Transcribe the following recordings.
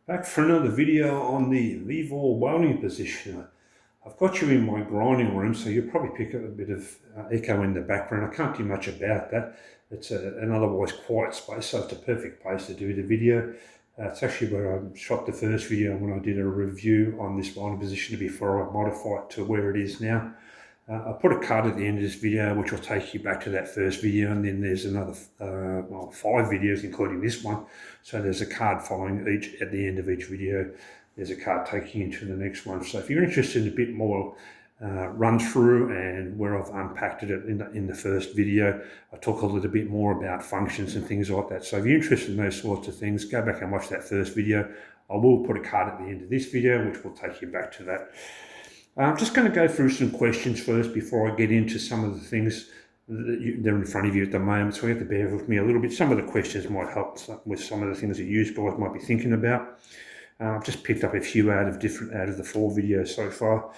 Back for another video on the Vevor welding positioner. I've got you in my grinding room, so you'll probably pick up a bit of echo in the background. I can't do much about that. It's an otherwise quiet space, so it's a perfect place to do the video. It's actually where I shot the first video when I did a review on this welding positioner before I modify it to where it is now. I'll put a card at the end of this video which will take you back to that first video, and then there's another 5 videos including this one, so there's a card following each. At the end of each video there's a card taking you to the next one. So if you're interested in a bit more run through and where I've unpacked it in the first video, I talk a little bit more about functions and things like that. So if you're interested in those sorts of things, go back and watch that first video. I will put a card at the end of this video which will take you back to that. I'm just going to go through some questions first before I get into some of the things that are in front of you at the moment, so you have to bear with me a little bit. Some of the questions might help with some of the things that you guys might be thinking about. I've just picked up a few out of the 4 videos so far.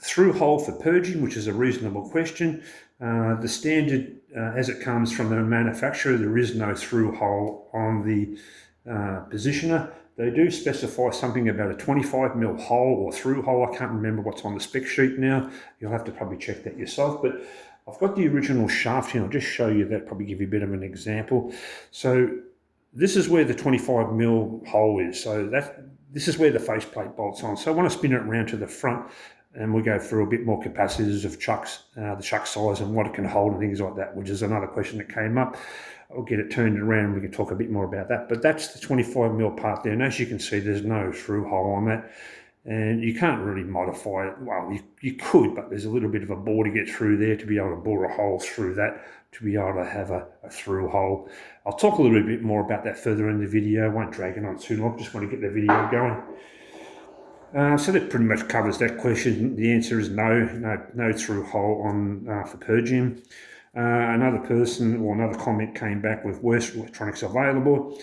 Through hole for purging, which is a reasonable question. The standard, as it comes from the manufacturer, there is no through hole on the positioner. They do specify something about a 25mm hole or through hole. I can't remember what's on the spec sheet now. You'll have to probably check that yourself. But I've got the original shaft here. I'll just show you that, probably give you a bit of an example. So this is where the 25mm hole is. So this is where the faceplate bolts on. So I want to spin it around to the front, and we go through a bit more capacitors of chucks, the chuck size and what it can hold and things like that, which is another question that came up. I'll get it turned around and we can talk a bit more about that. But that's the 25mm part there. And as you can see, there's no through hole on that. And you can't really modify it. Well, you could, but there's a little bit of a bore to get through there to be able to bore a hole through that, to be able to have a through hole. I'll talk a little bit more about that further in the video. I won't drag it on too long. Just want to get the video going. So that pretty much covers that question. The answer is no through hole on for purging. Another person or another comment came back with worse electronics available.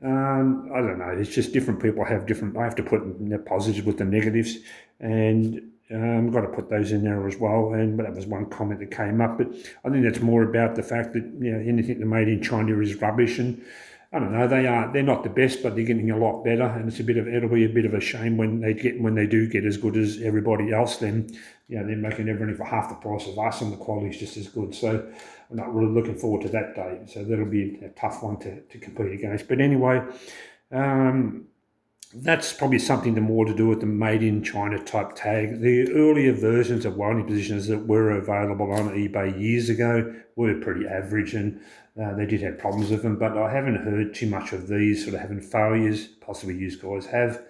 I don't know, it's just different people have different. I have to put the positives with the negatives, and I've got to put those in there as well. But that was one comment that came up. But I think that's more about the fact that anything that made in China is rubbish, and I don't know, they're not the best, but they're getting a lot better, and it'll be a bit of a shame when they do get as good as everybody else. Then they're making everything for half the price of us, and the quality is just as good. So I'm not really looking forward to that day. So that'll be a tough one to compete against. But anyway, that's probably something more to do with the made in China type tag. The earlier versions of welding positions that were available on eBay years ago were pretty average, and they did have problems with them, but I haven't heard too much of these sort of having failures. Possibly you guys have,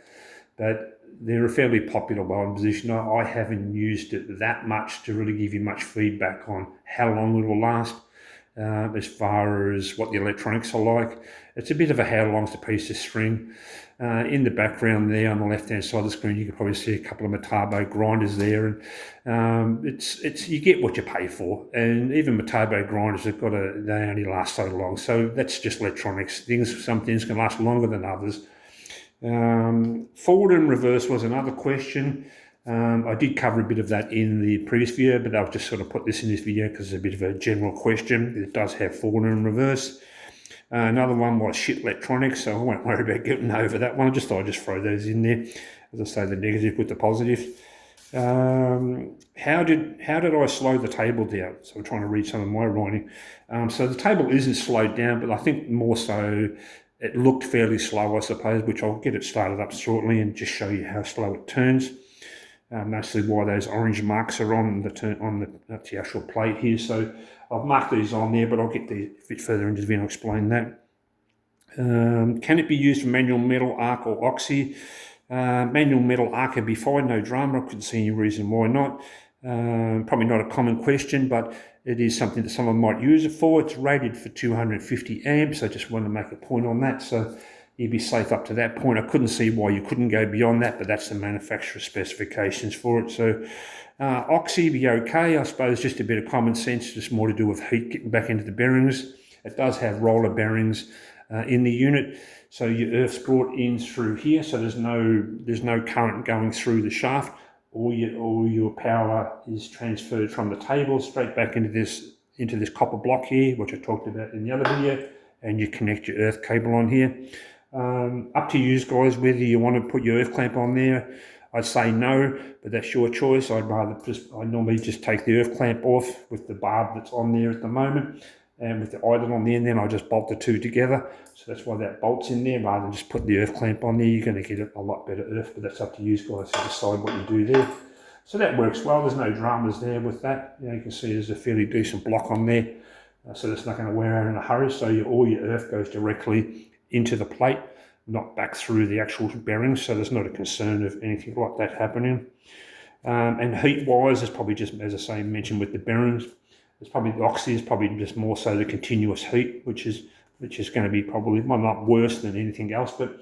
but they're a fairly popular welding position. I haven't used it that much to really give you much feedback on how long it will last. As far as what the electronics are like, it's a bit of a how long's a piece of string. In the background there on the left hand side of the screen, you can probably see a couple of Metabo grinders there, and it's you get what you pay for. And even Metabo grinders they only last so long. So that's just electronics. Some things can last longer than others. Forward and reverse was another question. I did cover a bit of that in the previous video, but I'll just sort of put this in this video because it's a bit of a general question. It does have forward and reverse. Another one was shit electronics, so I won't worry about getting over that one. I just throw those in there. As I say, the negative with the positive. How did I slow the table down? So I'm trying to read some of my writing. So the table isn't slowed down, but I think more so it looked fairly slow, I suppose, which I'll get it started up shortly and just show you how slow it turns. Mostly why those orange marks are on that's the actual plate here. So I've marked these on there, but I'll get a bit further into the video and explain that. Can it be used for manual metal, arc, or oxy? Manual metal arc would be fine, no drama. I couldn't see any reason why not. Probably not a common question, but it is something that someone might use it for. It's rated for 250 amps. I just wanted to make a point on that. So you'd be safe up to that point. I couldn't see why you couldn't go beyond that, but that's the manufacturer specifications for it. So oxy be okay, I suppose, just a bit of common sense, just more to do with heat getting back into the bearings. It does have roller bearings in the unit, so your earth's brought in through here, so there's no current going through the shaft. All your power is transferred from the table straight back into this copper block here, which I talked about in the other video, and you connect your earth cable on here. Up to you guys whether you want to put your earth clamp on there. I'd say no, but that's your choice. I normally just take the earth clamp off with the barb that's on there at the moment, and with the idle on there, and then I just bolt the two together. So that's why that bolt's in there, rather than just put the earth clamp on there. You're going to get a lot better earth, but that's up to you guys to decide what you do there. So that works well. There's no dramas there with that. You can see there's a fairly decent block on there, so it's not going to wear out in a hurry. So all your earth goes directly into the plate, not back through the actual bearings, so there's not a concern of anything like that happening. And heat-wise, it's probably just, as I say, mentioned with the bearings, it's probably the oxy is probably just more so the continuous heat, which is going to be probably, well, not worse than anything else, but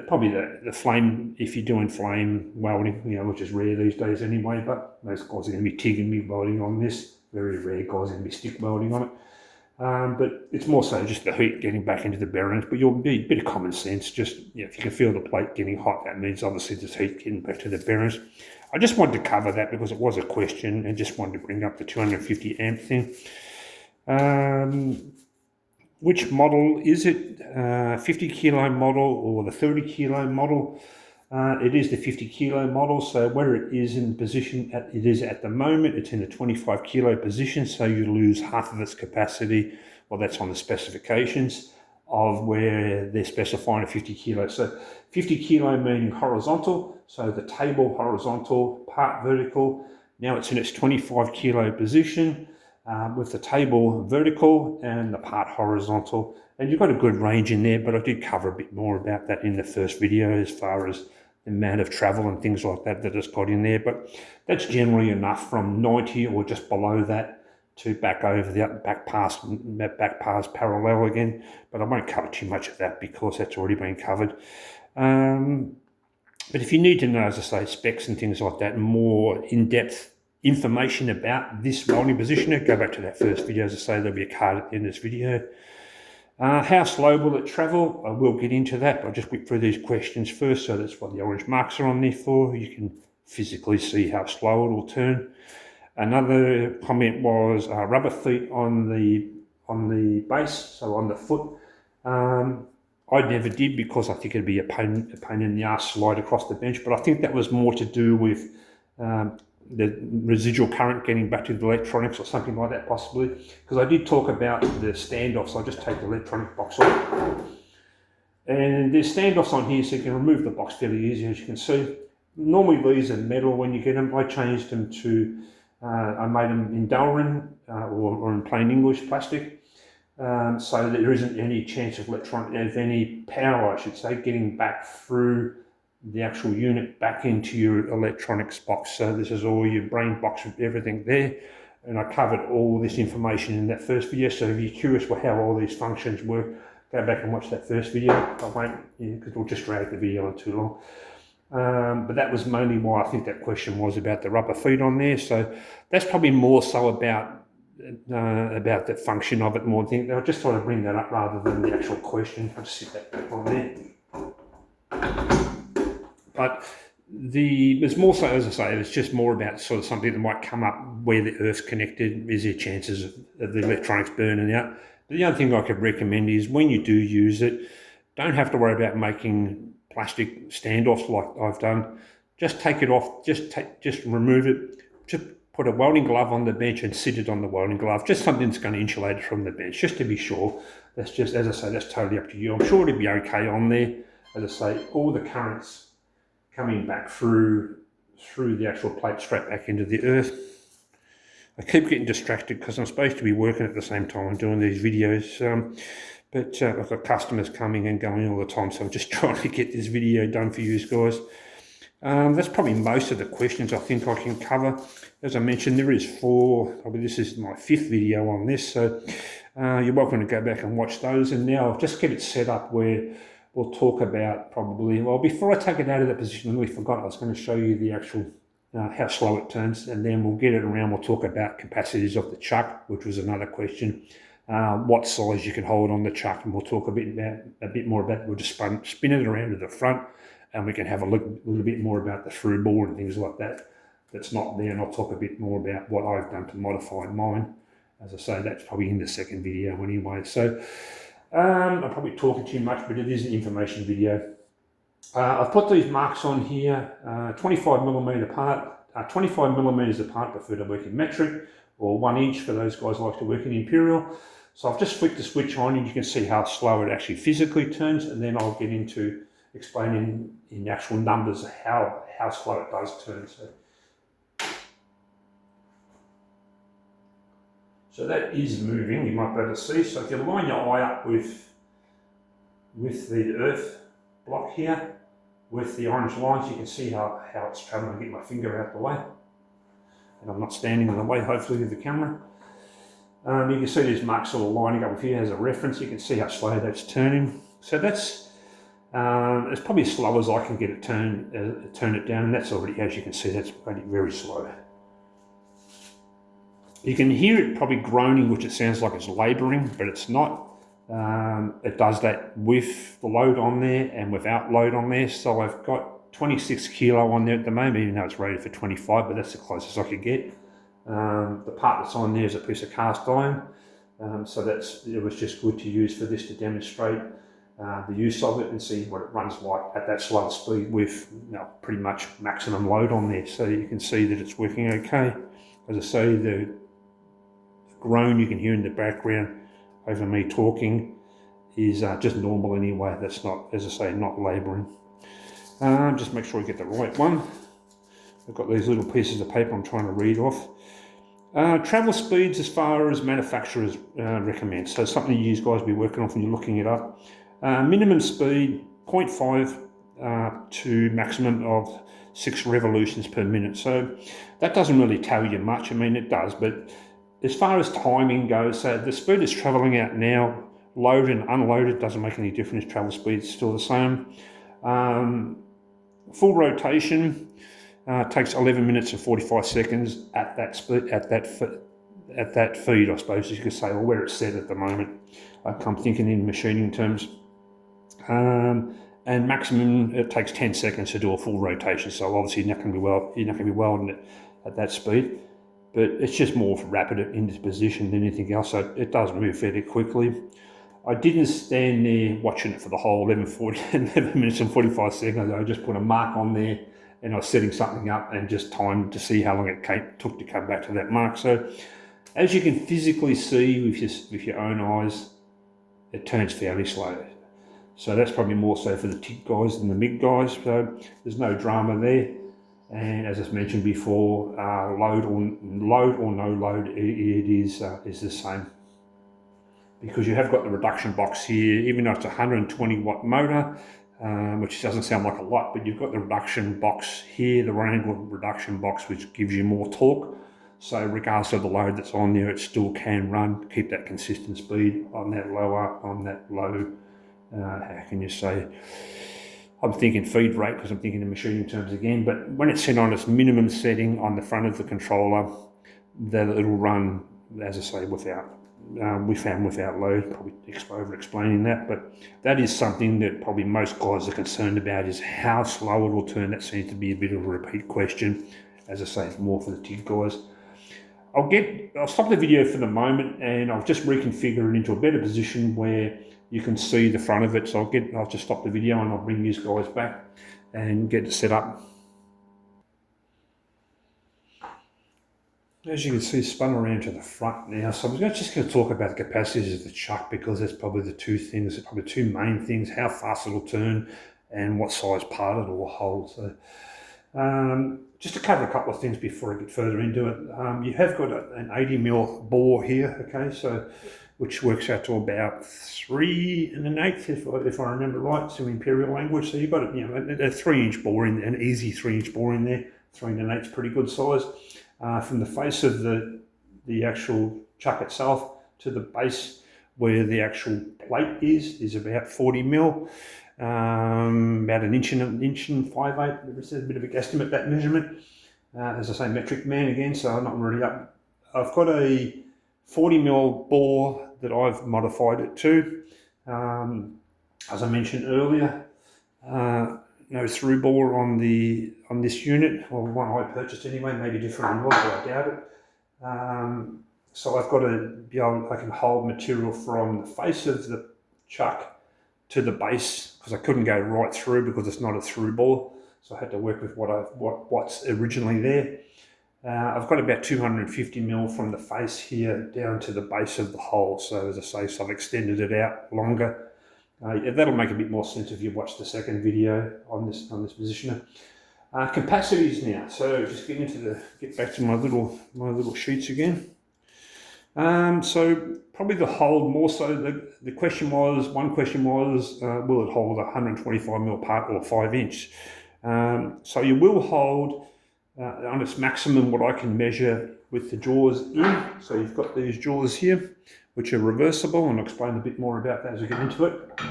probably the flame, if you're doing flame welding, which is rare these days anyway, but most guys are going to be TIG and MIG welding on this. Very rare guys are going to be stick welding on it. But it's more so just the heat getting back into the bearings, but you'll be a bit of common sense. Just, if you can feel the plate getting hot, that means obviously there's heat getting back to the bearings. I just wanted to cover that because it was a question and just wanted to bring up the 250 amp thing. Which model is it? 50 kilo model or the 30 kilo model? It is the 50 kilo model, so where it is in position, it is at the moment, it's in the 25 kilo position, so you lose half of its capacity. Well, that's on the specifications of where they're specifying a 50 kilo. So 50 kilo meaning horizontal, so the table horizontal, part vertical. Now it's in its 25 kilo position with the table vertical and the part horizontal. And you've got a good range in there, but I did cover a bit more about that in the first video as far as the amount of travel and things like that it's got in there. But that's generally enough from 90 or just below that to back over the back past parallel again. But I won't cover too much of that because that's already been covered. But if you need to know, as I say, specs and things like that, more in-depth information about this welding positioner, go back to that first video. As I say, there'll be a card at the end of this video. How slow will it travel? I will get into that. I'll just whip through these questions first. So that's what the orange marks are on there for. You can physically see how slow it will turn. Another comment was rubber feet on the base, so on the foot. I never did because I think it'd be a pain in the ass slide across the bench, but I think that was more to do with the residual current getting back to the electronics or something like that possibly, because I did talk about the standoffs. I'll just take the electronic box off, and there's standoffs on here so you can remove the box fairly easy, as you can see. Normally these are metal when you get them. I changed them to I made them in Delrin or in plain English plastic, so that there isn't any chance of any power, I should say, getting back through the actual unit back into your electronics box. So this is all your brain box with everything there, and I covered all this information in that first video. So if you're curious how all these functions work, go back and watch that first video. I won't, because it'll just drag the video on too long. But that was mainly why I think that question was about the rubber feet on there. So that's probably more so about the function of it more than I just thought I'd bring that up rather than the actual question. I'll just sit that back on there. But there's more so, as I say, it's just more about sort of something that might come up where the earth's connected. Is there chances of the electronics burning out? But the other thing I could recommend is when you do use it, don't have to worry about making plastic standoffs like I've done. Just take it off, just remove it, just put a welding glove on the bench and sit it on the welding glove, just something that's going to insulate it from the bench, just to be sure. That's just, as I say, that's totally up to you. I'm sure it'll be okay on there. As I say, all the currents coming back through the actual plate straight back into the earth. I keep getting distracted because I'm supposed to be working at the same time I'm doing these videos, but I've got customers coming and going all the time, so I'm just trying to get this video done for you guys. That's probably most of the questions I think I can cover. As I mentioned, there is 4, probably this is my 5th video on this, so you're welcome to go back and watch those. And now I'll just get it set up where we'll talk about probably, well, before I take it out of that position, I really forgot I was going to show you the actual, how slow it turns, and then we'll get it around, we'll talk about capacities of the chuck, which was another question, what size you can hold on the chuck, and we'll talk a bit more about, we'll just spin it around to the front, and we can have a little bit more about the through bore and things like that that's not there, and I'll talk a bit more about what I've done to modify mine. As I say, that's probably in the second video anyway. So I'm probably talking too much, but it is an information video. I've put these marks on here, 25mm apart, 25mm apart, prefer to work in metric, or 1 inch for those guys who like to work in imperial. So I've just flicked the switch on and you can see how slow it actually physically turns, and then I'll get into explaining in actual numbers how slow it does turn. So that is moving, you might be able to see. So if you line your eye up with the earth block here, with the orange lines, you can see how it's traveling. Get my finger out the way, and I'm not standing in the way, hopefully, with the camera. You can see these marks sort of lining up here as a reference. You can see how slow that's turning. So that's it's probably as slow as I can get it turn it down, and that's already, as you can see, that's already very slow. You can hear it probably groaning, which it sounds like it's labouring, but it's not. It does that with the load on there and without load on there. So I've got 26 kilo on there at the moment, even though it's rated for 25, but that's the closest I could get. The part that's on there is a piece of cast iron. So it was just good to use for this to demonstrate the use of it and see what it runs like at that slower speed with pretty much maximum load on there. So you can see that it's working okay. As I say, the groan you can hear in the background over me talking is just normal anyway. That's not, as I say, not labouring. Just make sure I get the right one. I've got these little pieces of paper I'm trying to read off. Travel speeds as far as manufacturers recommend. So something you guys be working on when you're looking it up. Minimum speed 0.5 to maximum of 6 revolutions per minute. So that doesn't really tell you much. I mean, it does, but as far as timing goes, so the speed it's travelling out now, loaded and unloaded, doesn't make any difference. Travel speed is still the same. Full rotation takes 11 minutes and 45 seconds at that speed, at that feed, I suppose you could say, or where it's set at the moment. I'm thinking in machining terms. And maximum, it takes 10 seconds to do a full rotation. So obviously you're not going to be welding it at that speed. But it's just more rapid in this position than anything else, so it does move fairly quickly. I didn't stand there watching it for the whole 11 minutes and 45 seconds. I just put a mark on there and I was setting something up and just timed to see how long it took to come back to that mark. So as you can physically see with your own eyes, it turns fairly slow. So that's probably more so for the TIG guys than the MIG guys, so there's no drama there. And as I mentioned before, load or no load, it is the same. Because you have got the reduction box here, even though it's a 120 watt motor, which doesn't sound like a lot, but you've got the reduction box here, the angle reduction box, which gives you more torque. So regardless of the load that's on there, it still can run, keep that consistent speed on that low, how can you say, I'm thinking feed rate because I'm thinking in machining terms again, but when it's set on its minimum setting on the front of the controller, that it'll run, as I say, without load. Probably over explaining that, but that is something that probably most guys are concerned about, is how slow it will turn. That seems to be a bit of a repeat question. As I say, it's more for the TIG guys. I'll stop the video for the moment and I'll just reconfigure it into a better position where you can see the front of it. So I'll just stop the video and I'll bring these guys back and get it set up. As you can see, spun around to the front now. So I'm just going to talk about the capacities of the chuck, because that's probably the two main things: how fast it'll turn and what size part it will hold. So just to cover a couple of things before I get further into it, you have got an 80mm bore here, okay, so which works out to about 3 1/8, if I remember right, so imperial language. So you've got a 3-inch bore in, an easy 3-inch bore in there. 3 1/8 is pretty good size. From the face of the actual chuck itself to the base where the actual plate is about 40mm. About an inch and 5/8. It's a bit of a guesstimate, that measurement. As I say, metric man again, so I'm not really up. I've got a 40mm bore that I've modified it to. As I mentioned earlier, no through bore on this unit, or one I purchased anyway. Maybe different on yours, but I doubt it. So I've got I can hold material from the face of the chuck to the base, because I couldn't go right through because it's not a through bore. So I had to work with what's originally there. I've got about 250 mil from the face here down to the base of the hole. So as I say, so I've extended it out longer. That'll make a bit more sense if you watch the second video on this positioner. Capacities now. So just get back to my little sheets again. So probably the hold more so. One question was, will it hold a 125 mil part or 5 inch? So you will hold on its maximum what I can measure with the jaws in. So you've got these jaws here, which are reversible, and I'll explain a bit more about that as we get into it.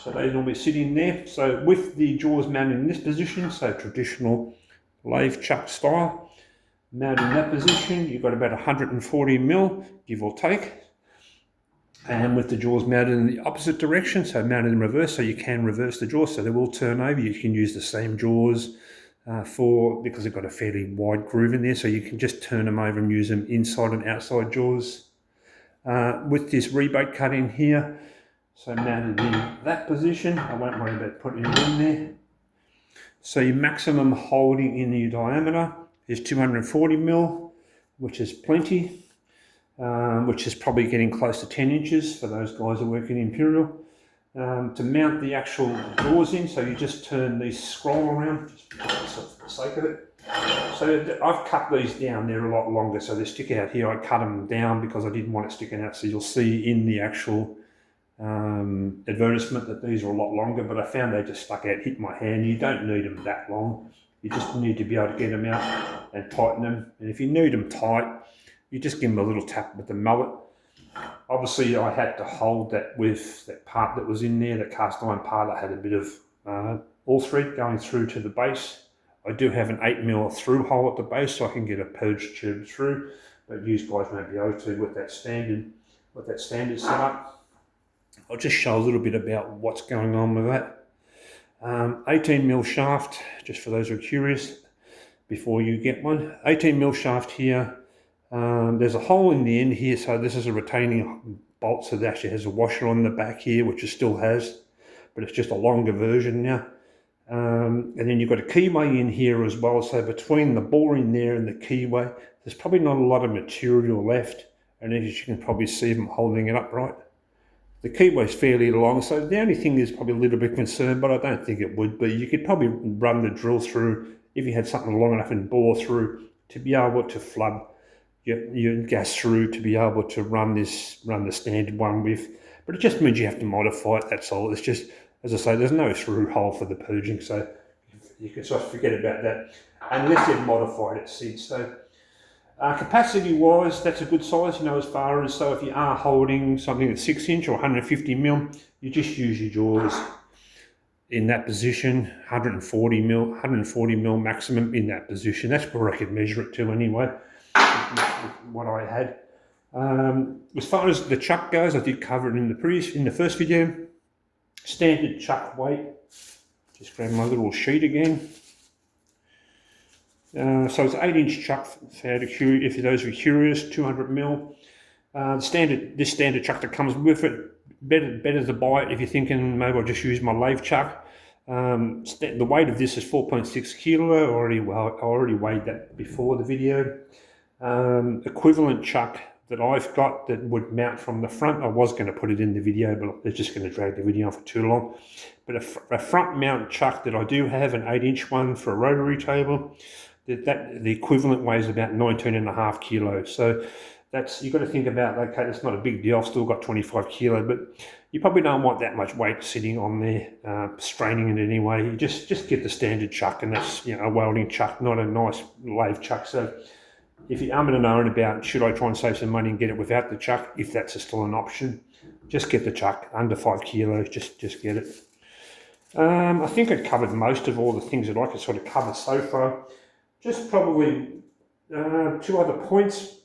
So they normally sit in there. So with the jaws mounted in this position, so traditional lathe chuck style, mounted in that position, you've got about 140 mil, give or take. And with the jaws mounted in the opposite direction, so mounted in reverse, so you can reverse the jaws, so they will turn over. You can use the same jaws because they've got a fairly wide groove in there, so you can just turn them over and use them inside and outside jaws. With this rebate cut in here, so mounted in that position, I won't worry about putting it in there. So your maximum holding in your diameter is 240 mil, which is plenty, which is probably getting close to 10 inches for those guys who work in Imperial. To mount the actual jaws in, so you just turn these scroll around, just for the sake of it. So I've cut these down, they're a lot longer, so they stick out here. I cut them down because I didn't want it sticking out, so you'll see in the actual advertisement that these are a lot longer, but I found they just stuck out, hit my hand. You don't need them that long, you just need to be able to get them out and tighten them. And if you need them tight, you just give them a little tap with the mallet. Obviously I had to hold that with that part that was in there, the cast iron part. I had a bit of all thread going through to the base. I do have an 8mm through hole at the base, so I can get a purge tube through, but you guys won't be able to with that standard setup. I'll just show a little bit about what's going on with that. 18mm shaft, just for those who are curious, before you get one. 18mm shaft here. There's a hole in the end here, so this is a retaining bolt, so it actually has a washer on the back here, which it still has, but it's just a longer version now. And then you've got a keyway in here as well, so between the bore in there and the keyway, there's probably not a lot of material left, and as you can probably see them holding it upright. The keyway's fairly long, so the only thing is probably a little bit concerned, but I don't think it would be. You could probably run the drill through, if you had something long enough and bore through, to be able to flood your gas through, to be able to run the standard one with. But it just means you have to modify it, that's all. It's just, as I say, there's no through hole for the purging, so you can sort of forget about that, unless they've modified it since. So capacity wise, that's a good size, as far as, so if you are holding something that's 6 inch or 150mm, you just use your jaws in that position, 140mm maximum in that position. That's where I could measure it to anyway, what I had. As far as the chuck goes, I did cover it in the first video. Standard chuck weight, just grab my little sheet again. So it's 8-inch chuck, if those are curious, 200mm. This standard chuck that comes with it, better to buy it if you're thinking maybe I'll just use my lathe chuck. The weight of this is 4.6 kilo. I already weighed that before the video. Equivalent chuck that I've got that would mount from the front, I was going to put it in the video, but it's just going to drag the video on for too long. But a front mount chuck that I do have, an 8-inch one for a rotary table, the equivalent weighs about 19.5 kilos. So you've got to think about, okay, that's not a big deal, I've still got 25 kilo, but you probably don't want that much weight sitting on there, straining it anyway. You just get the standard chuck, and that's a welding chuck, not a nice lathe chuck. So if you're umming and ahhing about, should I try and save some money and get it without the chuck, if that's still an option, just get the chuck, under 5 kilos, just get it. I think I covered most of all the things that I could sort of cover so far. Just probably 2 other points.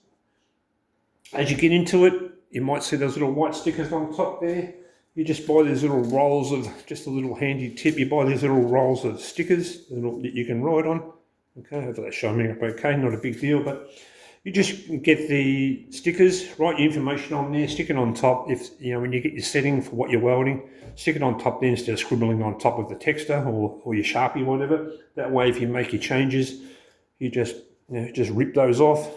As you get into it, you might see those little white stickers on top there. You just buy these little rolls of, just a little handy tip, you buy these little rolls of stickers that you can write on. Okay, hopefully that's showing up okay, not a big deal, but You just get the stickers, write your information on there, stick it on top. If you know, when you get your setting for what you're welding, stick it on top there instead of scribbling on top of the texter or your Sharpie, whatever. That way, if you make your changes, you just just rip those off,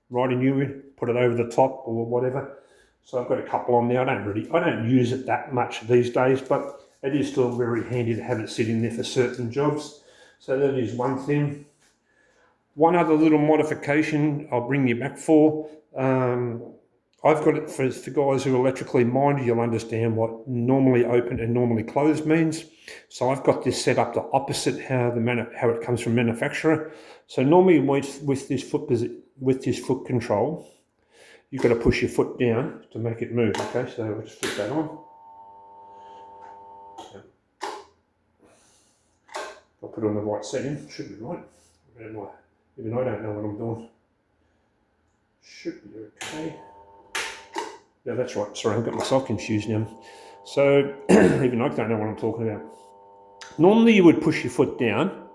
write a new one, put it over the top or whatever. So I've got a couple on there. I don't use it that much these days, but it is still very handy to have it sitting there for certain jobs. So that is one thing. One other little modification I'll bring you back for. I've got it for guys who are electrically minded. You'll understand what normally open and normally closed means. So I've got this set up the opposite how it comes from manufacturer. So normally with this foot control, you've got to push your foot down to make it move. Okay, so I'll just flip that on. I'll put it on the right setting. Should be right. Even I don't know what I'm doing. Should be okay. Yeah, that's right. Sorry, I've got myself confused now. So, even I don't know what I'm talking about. Normally you would push your foot down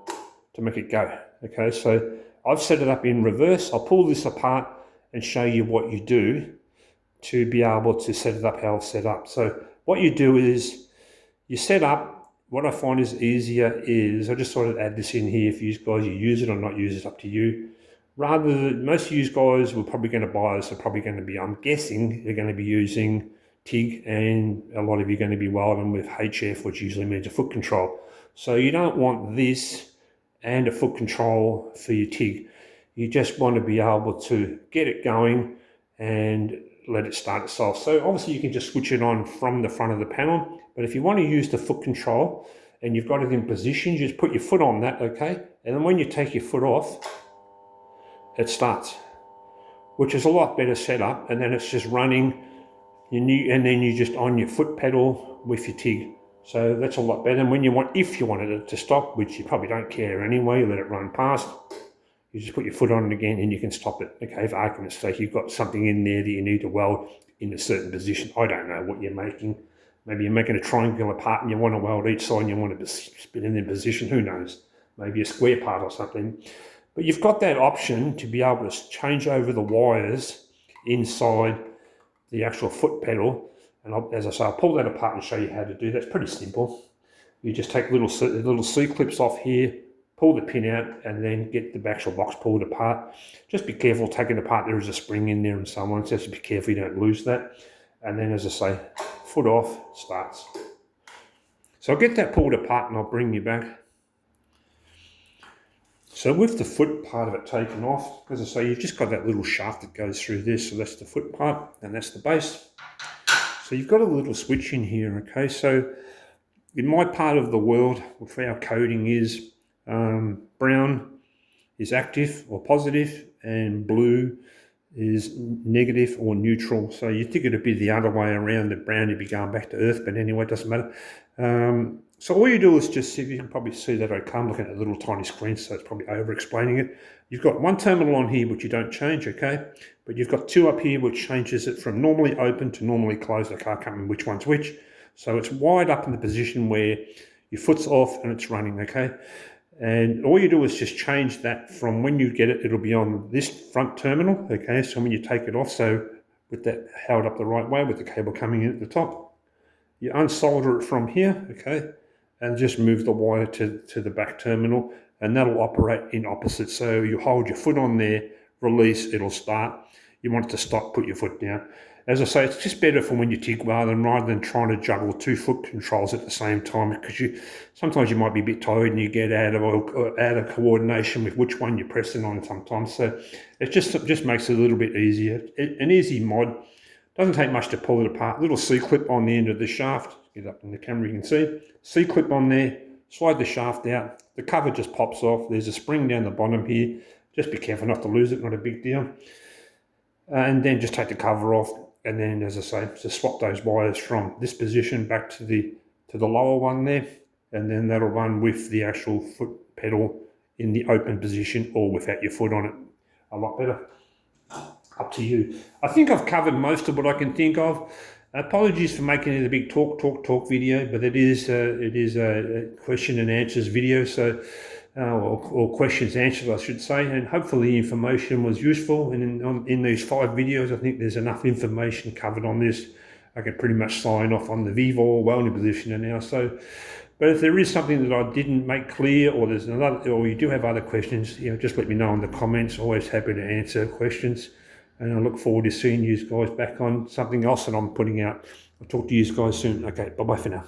to make it go. Okay, so I've set it up in reverse. I'll pull this apart and show you what you do to be able to set it up how it's set up. So what you do is you set up. What I find is easier is, I just sort of add this in here for you guys, you use it or not use it, up to you. Rather than, most of you guys were probably going to buy this, are probably going to be, I'm guessing, you're going to be using TIG, and a lot of you are going to be welding with HF, which usually means a foot control. So you don't want this and a foot control for your TIG. You just want to be able to get it going and let it start itself. So obviously you can just switch it on from the front of the panel, but if you want to use the foot control and you've got it in position, you just put your foot on that, okay? And then when you take your foot off, it starts, which is a lot better setup, and then it's just running, and then you just on your foot pedal with your TIG. So that's a lot better. And when if you wanted it to stop, which you probably don't care anyway, you let it run past, you just put your foot on it again and you can stop it. Okay, for argument's sake, you've got something in there that you need to weld in a certain position. I don't know what you're making. Maybe you're making a triangular part and you want to weld each side and you want to spin it in position. Who knows? Maybe a square part or something. But you've got that option to be able to change over the wires inside the actual foot pedal. And as I say, I'll pull that apart and show you how to do that. It's pretty simple. You just take little C-clips off here, pull the pin out, and then get the actual box pulled apart. Just be careful taking it apart. There is a spring in there and so on. So just be careful you don't lose that. And then, as I say, foot off, starts. So I'll get that pulled apart and I'll bring you back. So with the foot part of it taken off, as I say, you've just got that little shaft that goes through this. So that's the foot part and that's the base. So you've got a little switch in here, okay? So in my part of the world, where our coding is, brown is active or positive and blue is negative or neutral. So you think it'd be the other way around, that brown would be going back to earth, but anyway, it doesn't matter. So all you do is just see, if you can probably see that okay, I'm looking at a little tiny screen, so it's probably over explaining it. You've got one terminal on here which you don't change, okay? But you've got two up here which changes it from normally open to normally closed. Okay, I can't remember which one's which. So it's wired up in the position where your foot's off and it's running, okay? And all you do is just change that from when you get it, it'll be on this front terminal, okay? So when you take it off, so with that held up the right way with the cable coming in at the top, you unsolder it from here, okay? And just move the wire to the back terminal, and that'll operate in opposite. So you hold your foot on there, release, it'll start. You want it to stop, put your foot down. As I say, it's just better for when you TIG rather than trying to juggle two foot controls at the same time, because sometimes you might be a bit tired and you get out of coordination with which one you're pressing on sometimes. So it just makes it a little bit easier. An easy mod. Doesn't take much to pull it apart. Little C-clip on the end of the shaft. Get up in the camera, you can see. C-clip on there, slide the shaft out. The cover just pops off. There's a spring down the bottom here. Just be careful not to lose it, not a big deal. And then just take the cover off. And then, as I say, just swap those wires from this position back to the lower one there. And then that'll run with the actual foot pedal in the open position or without your foot on it. A lot better. Up to you. I think I've covered most of what I can think of. Apologies for making it a big talk video, but it is a question and answers video. So or questions answered, I should say, and hopefully the information was useful. And in these 5 videos, I think there's enough information covered on this. I can pretty much sign off on the Vevor welding positioner now. So, but if there is something that I didn't make clear, or there's another, or you do have other questions, just let me know in the comments. Always happy to answer questions, and I look forward to seeing you guys back on something else that I'm putting out. I'll talk to you guys soon. Okay, bye bye for now.